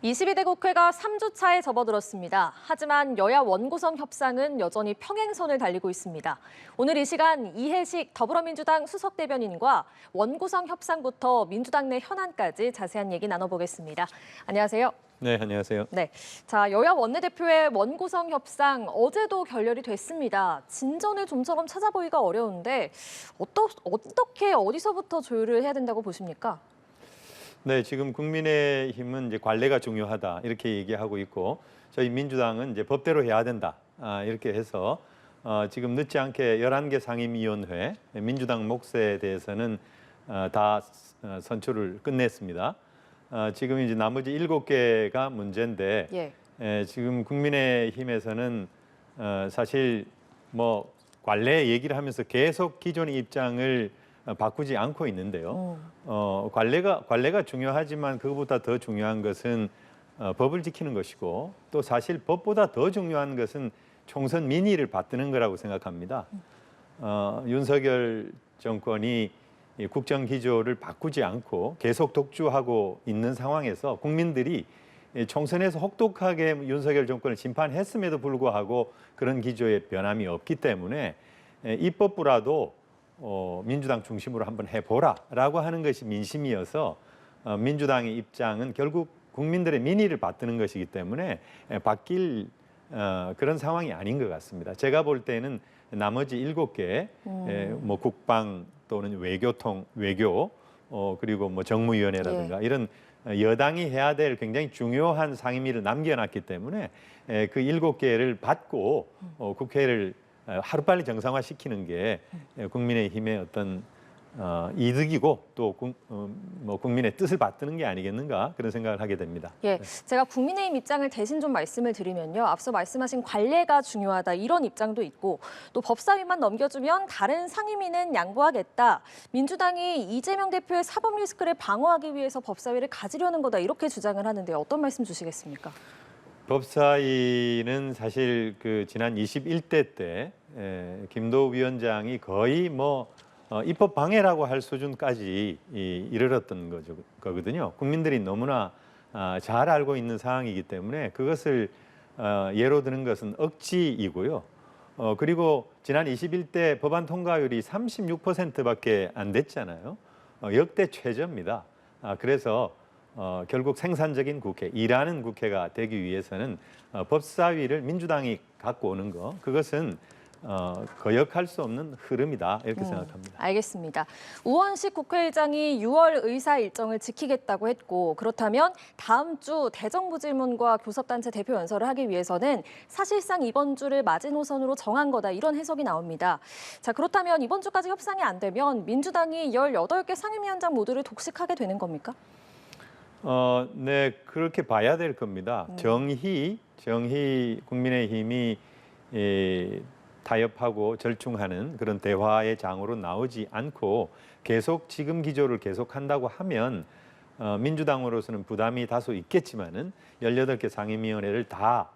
22대 국회가 3주차에 접어들었습니다. 하지만 여야 원구성 협상은 여전히 평행선을 달리고 있습니다. 오늘 이 시간 이해식 더불어민주당 수석대변인과 원구성 협상부터 민주당 내 현안까지 자세한 얘기 나눠보겠습니다. 안녕하세요. 네, 안녕하세요. 네, 자 여야 원내대표의 원구성 협상 어제도 결렬이 됐습니다. 진전을 좀처럼 찾아보기가 어려운데 어떻게 어디서부터 조율을 해야 된다고 보십니까? 네, 지금 국민의힘은 이제 관례가 중요하다 이렇게 얘기하고 있고 저희 민주당은 이제 법대로 해야 된다 이렇게 해서 지금 늦지 않게 11개 상임위원회 민주당 몫에 대해서는 다 선출을 끝냈습니다. 지금 이제 나머지 7개가 문제인데 지금 국민의힘에서는 사실 뭐 관례 얘기를 하면서 계속 기존의 입장을 바꾸지 않고 있는데요. 관례가 중요하지만 그것보다 더 중요한 것은 법을 지키는 것이고 또 사실 법보다 더 중요한 것은 총선 민의를 받드는 거라고 생각합니다. 윤석열 정권이 이 국정 기조를 바꾸지 않고 계속 독주하고 있는 상황에서 국민들이 총선에서 혹독하게 윤석열 정권을 심판했음에도 불구하고 그런 기조의 변함이 없기 때문에 입법부라도 민주당 중심으로 한번 해보라라고 하는 것이 민심이어서 민주당의 입장은 결국 국민들의 민의를 받드는 것이기 때문에 바뀔 그런 상황이 아닌 것 같습니다. 제가 볼 때는 나머지 7개 뭐 국방 또는 외교 그리고 뭐 정무위원회라든가 이런 여당이 해야 될 굉장히 중요한 상임위를 남겨놨기 때문에 그 7개를 받고 국회를 하루빨리 정상화시키는 게 국민의힘의 어떤 이득이고 또 뭐 국민의 뜻을 받드는 게 아니겠는가 그런 생각을 하게 됩니다. 제가 국민의힘 입장을 대신 좀 말씀을 드리면요. 앞서 말씀하신 관례가 중요하다 이런 입장도 있고 또 법사위만 넘겨주면 다른 상임위는 양보하겠다. 민주당이 이재명 대표의 사법 리스크를 방어하기 위해서 법사위를 가지려는 거다 이렇게 주장을 하는데 어떤 말씀 주시겠습니까? 법사위는 사실 그 지난 21대 때 김도우 위원장이 거의 뭐 입법 방해라고 할 수준까지 이르렀던 거거든요. 국민들이 너무나 잘 알고 있는 상황이기 때문에 그것을 예로 드는 것은 억지이고요. 그리고 지난 21대 법안 통과율이 36%밖에 안 됐잖아요. 역대 최저입니다. 그래서 결국 생산적인 국회, 일하는 국회가 되기 위해서는 법사위를 민주당이 갖고 오는 거, 그것은 거역할 수 없는 흐름이다 이렇게 생각합니다. 알겠습니다. 우원식 국회의장이 6월 의사 일정을 지키겠다고 했고 그렇다면 다음 주 대정부 질문과 교섭단체 대표 연설을 하기 위해서는 사실상 이번 주를 마지노선으로 정한 거다 이런 해석이 나옵니다. 자 그렇다면 이번 주까지 협상이 안 되면 민주당이 18개 상임위원장 모두를 독식하게 되는 겁니까? 네, 그렇게 봐야 될 겁니다. 정희 국민의힘이 타협하고 절충하는 그런 대화의 장으로 나오지 않고 계속 지금 기조를 계속한다고 하면 민주당으로서는 부담이 다소 있겠지만은 18개 상임위원회를 다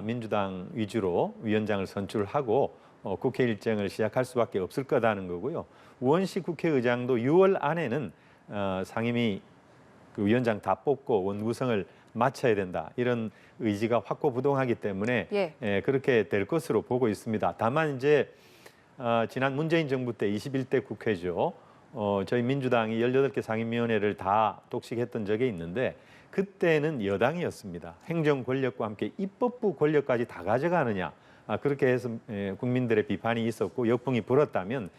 민주당 위주로 위원장을 선출하고 국회 일정을 시작할 수밖에 없을 거다는 거고요. 우원식 국회의장도 6월 안에는 상임위 그 위원장 다 뽑고 원구성을 마쳐야 된다. 이런 의지가 확고부동하기 때문에 그렇게 될 것으로 보고 있습니다. 다만 이제 지난 문재인 정부 때 21대 국회죠. 저희 민주당이 18개 상임위원회를 다 독식했던 적이 있는데 그때는 여당이었습니다. 행정 권력과 함께 입법부 권력까지 다 가져가느냐. 그렇게 해서 국민들의 비판이 있었고 역풍이 불었다면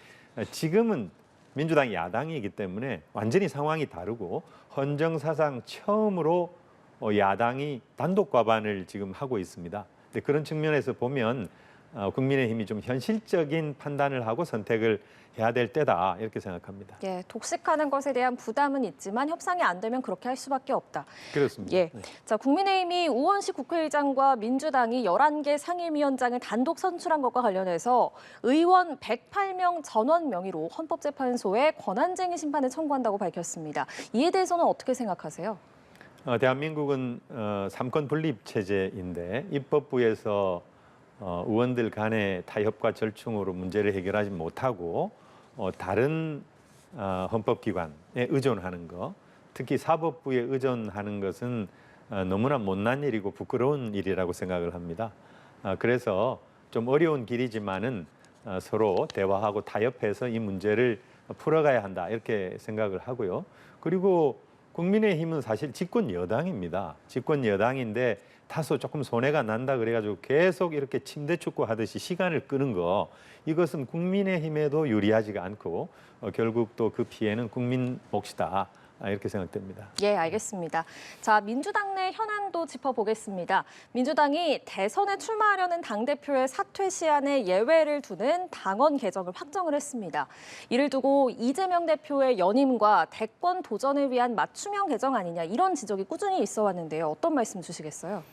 지금은 민주당이 야당이기 때문에 완전히 상황이 다르고 헌정사상 처음으로 야당이 단독 과반을 지금 하고 있습니다. 근데 그런 측면에서 보면 국민의힘이 좀 현실적인 판단을 하고 선택을 해야 될 때다 이렇게 생각합니다. 독식하는 것에 대한 부담은 있지만 협상이 안 되면 그렇게 할 수밖에 없다. 그렇습니다. 자 국민의힘이 우원식 국회의장과 민주당이 11개 상임위원장을 단독 선출한 것과 관련해서 의원 108명 전원 명의로 헌법재판소에 권한쟁의 심판을 청구한다고 밝혔습니다. 이에 대해서는 어떻게 생각하세요? 대한민국은 삼권 분립 체제인데 입법부에서 의원들 간의 타협과 절충으로 문제를 해결하지 못하고 다른 헌법기관에 의존하는 것, 특히 사법부에 의존하는 것은 너무나 못난 일이고 부끄러운 일이라고 생각을 합니다. 그래서 좀 어려운 길이지만은 서로 대화하고 타협해서 이 문제를 풀어가야 한다 이렇게 생각을 하고요. 그리고 국민의힘은 사실 집권 여당입니다. 집권 여당인데 다소 조금 손해가 난다 그래가지고 계속 이렇게 침대 축구 하듯이 시간을 끄는 거 이것은 국민의힘에도 유리하지가 않고 결국 또 그 피해는 국민 몫이다. 이렇게 생각됩니다. 예, 알겠습니다. 자, 민주당 내 현안도 짚어보겠습니다. 민주당이 대선에 출마하려는 당대표의 사퇴 시한에 예외를 두는 당원 개정을 확정을 했습니다. 이를 두고 이재명 대표의 연임과 대권 도전을 위한 맞춤형 개정 아니냐 이런 지적이 꾸준히 있어 왔는데요. 어떤 말씀 주시겠어요?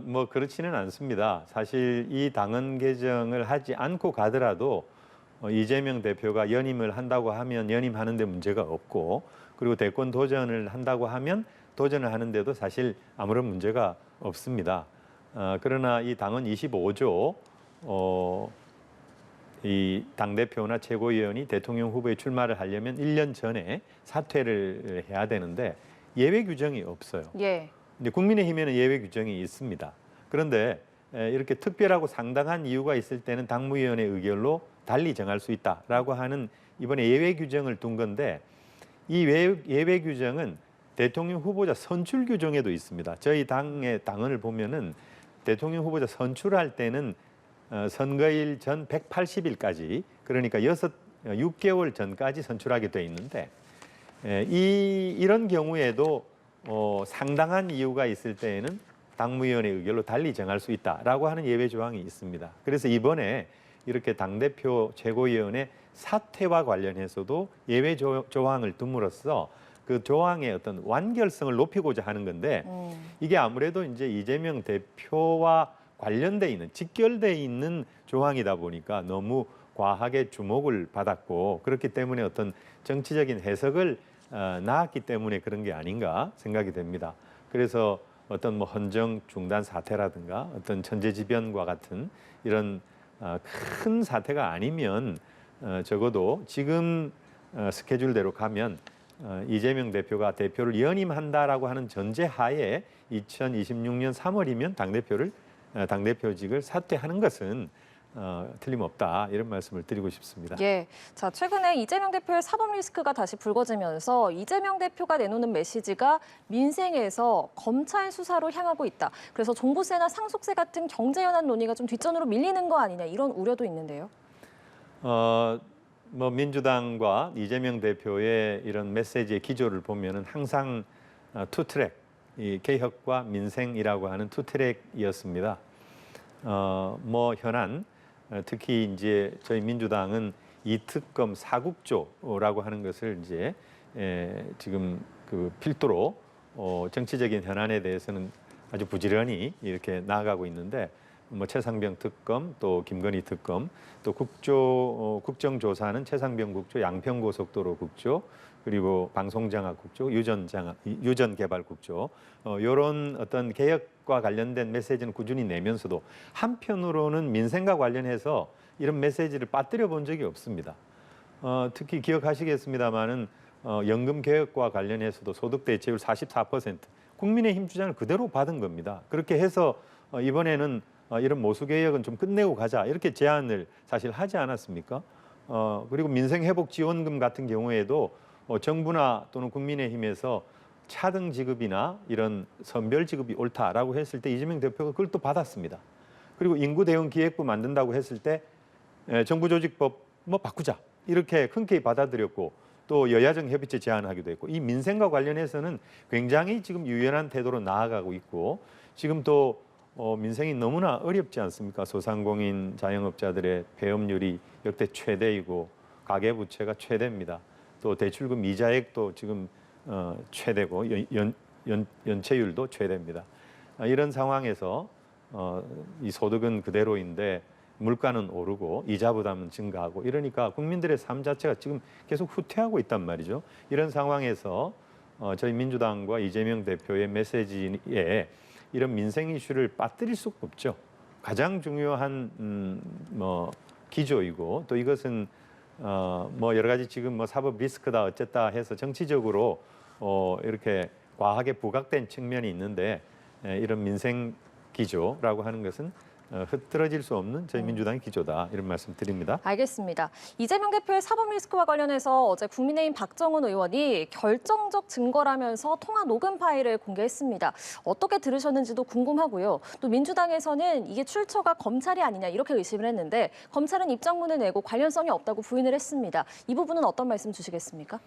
뭐 그렇지는 않습니다. 사실 이 당헌 개정을 하지 않고 가더라도 이재명 대표가 연임을 한다고 하면 연임하는 데 문제가 없고 그리고 대권 도전을 한다고 하면 도전을 하는데도 사실 아무런 문제가 없습니다. 그러나 이 당헌 25조 이 당대표나 최고위원이 대통령 후보에 출마를 하려면 1년 전에 사퇴를 해야 되는데 예외 규정이 없어요. 예. 근데 국민의힘에는 예외 규정이 있습니다. 그런데 이렇게 특별하고 상당한 이유가 있을 때는 당무위원회 의결로 달리 정할 수 있다라고 하는 이번에 예외 규정을 둔 건데 이 예외 규정은 대통령 후보자 선출 규정에도 있습니다. 저희 당의 당헌을 보면은 대통령 후보자 선출할 때는 선거일 전 180일까지 그러니까 6개월 전까지 선출하게 돼 있는데 이런 경우에도 상당한 이유가 있을 때에는 당무위원회 의결로 달리 정할 수 있다라고 하는 예외 조항이 있습니다. 그래서 이번에 이렇게 당대표 최고위원회 사퇴와 관련해서도 예외 조항을 둠으로써 그 조항의 어떤 완결성을 높이고자 하는 건데 이게 아무래도 이제 이재명 대표와 관련돼 있는 직결돼 있는 조항이다 보니까 너무 과하게 주목을 받았고 그렇기 때문에 어떤 정치적인 해석을 낳았기 때문에 그런 게 아닌가 생각이 됩니다. 그래서 어떤 뭐 헌정 중단 사태라든가 어떤 천재지변과 같은 이런 큰 사태가 아니면 적어도 지금 스케줄대로 가면 이재명 대표가 대표를 연임한다라고 하는 전제하에 2026년 3월이면 당대표직을 사퇴하는 것은 틀림없다 이런 말씀을 드리고 싶습니다. 예. 자, 최근에 이재명 대표의 사법 리스크가 다시 불거지면서 이재명 대표가 내놓는 메시지가 민생에서 검찰 수사로 향하고 있다. 그래서 종부세나 상속세 같은 경제 현안 논의가 좀 뒷전으로 밀리는 거 아니냐 이런 우려도 있는데요. 뭐 민주당과 이재명 대표의 이런 메시지의 기조를 보면은 항상 투 트랙, 이 개혁과 민생이라고 하는 투 트랙이었습니다. 뭐 현안 특히 이제 저희 민주당은 이 특검 사국조라고 하는 것을 이제 지금 그 필두로 정치적인 현안에 대해서는 아주 부지런히 이렇게 나아가고 있는데 뭐 최상병 특검 또 김건희 특검 또 국정조사는 최상병 국조 양평고속도로 국조 그리고 방송장악 국조 유전개발 국조 이런 어떤 개혁과 관련된 메시지는 꾸준히 내면서도 한편으로는 민생과 관련해서 이런 메시지를 빠뜨려 본 적이 없습니다. 특히 기억하시겠습니다마는 연금 개혁과 관련해서도 소득 대체율 44% 국민의힘 주장을 그대로 받은 겁니다. 그렇게 해서 이번에는 이런 모수 개혁은 좀 끝내고 가자 이렇게 제안을 사실 하지 않았습니까? 그리고 민생회복지원금 같은 경우에도 정부나 또는 국민의힘에서 차등 지급이나 이런 선별 지급이 옳다라고 했을 때 이재명 대표가 그걸 또 받았습니다. 그리고 인구 대응 기획부 만든다고 했을 때 정부 조직법 뭐 바꾸자 이렇게 흔쾌히 받아들였고 또 여야정 협의체 제안하기도 했고 이 민생과 관련해서는 굉장히 지금 유연한 태도로 나아가고 있고 지금 또 민생이 너무나 어렵지 않습니까? 소상공인 자영업자들의 폐업률이 역대 최대이고 가계부채가 최대입니다. 또 대출금 이자액도 지금 최대고 연체율도 최대입니다. 이런 상황에서 이 소득은 그대로인데 물가는 오르고 이자 부담은 증가하고 이러니까 국민들의 삶 자체가 지금 계속 후퇴하고 있단 말이죠. 이런 상황에서 저희 민주당과 이재명 대표의 메시지에 이런 민생 이슈를 빠뜨릴 수가 없죠. 가장 중요한 뭐 기조이고 또 이것은 뭐 여러 가지 지금 뭐 사법 리스크다 어쨌다 해서 정치적으로 이렇게 과하게 부각된 측면이 있는데 이런 민생 기조라고 하는 것은 흐트러질 수 없는 저희 민주당의 기조다 이런 말씀 드립니다. 알겠습니다. 이재명 대표의 사법 리스크와 관련해서 어제 국민의힘 박정훈 의원이 결정적 증거라면서 통화 녹음 파일을 공개했습니다. 어떻게 들으셨는지도 궁금하고요. 또 민주당에서는 이게 출처가 검찰이 아니냐 이렇게 의심을 했는데 검찰은 입장문을 내고 관련성이 없다고 부인을 했습니다. 이 부분은 어떤 말씀 주시겠습니까?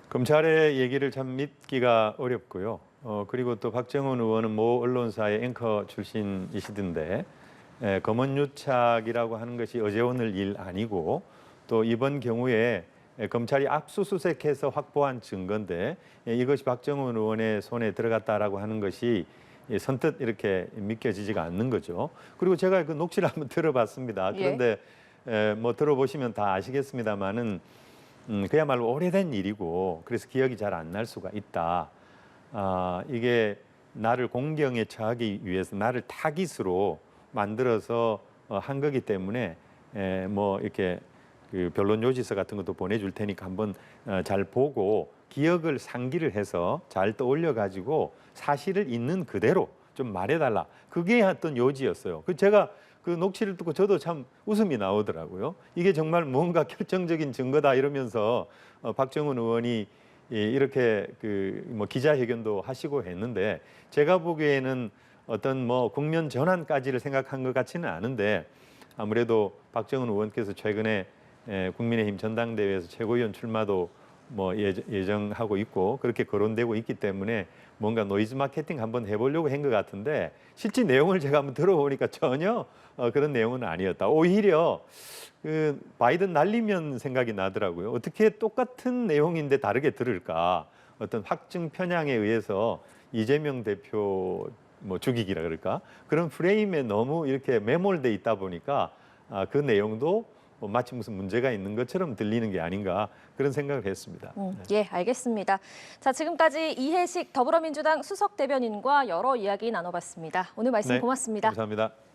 검찰의 얘기를 참 믿기가 어렵고요. 그리고 또 박정훈 의원은 모 언론사의 앵커 출신이시던데 검언유착이라고 하는 것이 어제 오늘 일 아니고 또 이번 경우에 검찰이 압수수색해서 확보한 증거인데 이것이 박정훈 의원의 손에 들어갔다라고 하는 것이 선뜻 이렇게 믿겨지지가 않는 거죠. 그리고 제가 그 녹취를 한번 들어봤습니다. 그런데 뭐 들어보시면 다 아시겠습니다만은 그야말로 오래된 일이고 그래서 기억이 잘 안 날 수가 있다. 이게 나를 공경에 처하기 위해서 나를 타깃으로 만들어서 한 거기 때문에 뭐 이렇게 그 변론 요지서 같은 것도 보내줄 테니까 한번 잘 보고 기억을 상기를 해서 잘 떠올려 가지고 사실을 있는 그대로 좀 말해달라. 그게 어떤 요지였어요. 그 제가 그 녹취를 듣고 저도 참 웃음이 나오더라고요. 이게 정말 뭔가 결정적인 증거다 이러면서 박정훈 의원이 이렇게 그 뭐 기자회견도 하시고 했는데 제가 보기에는 어떤 뭐 국면 전환까지를 생각한 것 같지는 않은데 아무래도 박정훈 의원께서 최근에 국민의힘 전당대회에서 최고위원 출마도 뭐 예정하고 있고 그렇게 거론되고 있기 때문에 뭔가 노이즈 마케팅 한번 해보려고 한 것 같은데 실제 내용을 제가 한번 들어보니까 전혀 그런 내용은 아니었다. 오히려 그 바이든 날리면 생각이 나더라고요. 어떻게 똑같은 내용인데 다르게 들을까? 어떤 확증 편향에 의해서 이재명 대표 뭐 죽이기라 그럴까? 그런 프레임에 너무 이렇게 매몰돼 있다 보니까 그 내용도 마치 무슨 문제가 있는 것처럼 들리는 게 아닌가 그런 생각을 했습니다. 예, 알겠습니다. 자, 지금까지 이해식 더불어민주당 수석 대변인과 여러 이야기 나눠봤습니다. 오늘 말씀 네, 고맙습니다. 감사합니다.